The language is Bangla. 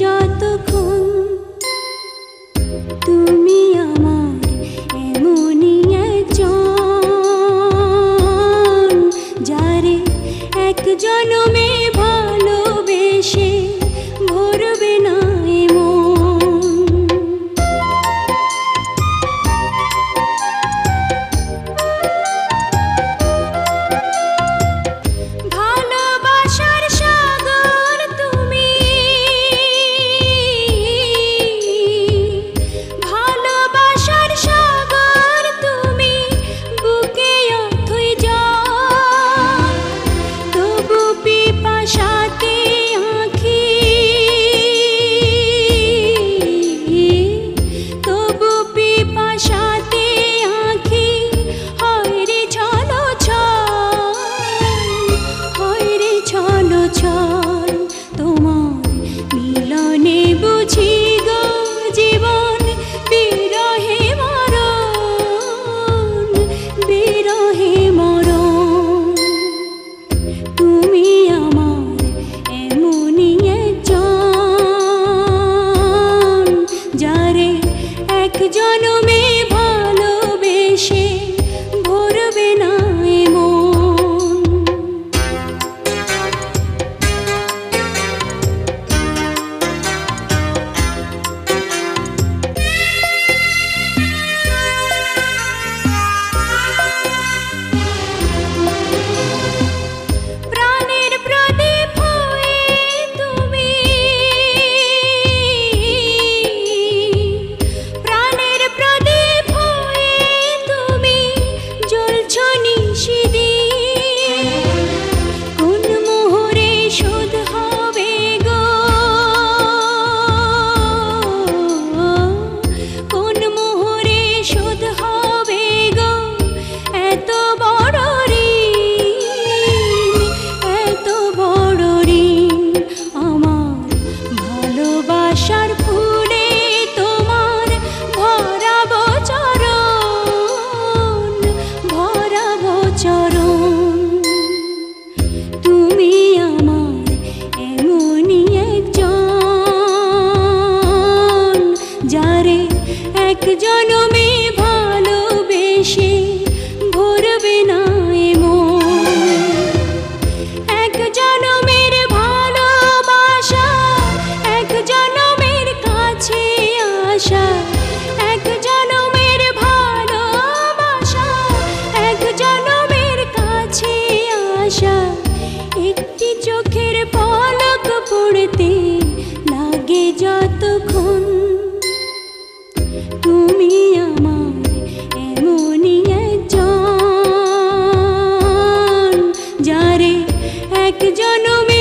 যতক্ষণ তুমি আমার এমনই একজন, যারে এক জনমে ভালোবেসে ভরবে না জনমে ভালোবেসে ভরবে না জনমে ভালোবেসে ভরবে না এক জনমের ভালোবাসা, এক জনমের কাছে আসা, এক জনমের ভালোবাসা, এক জনমের কাছে আসা। একটি চোখের পলক পড়তে লাগে যতক্ষণ তুমি আমার এমনই একজন, যারে এক জনমে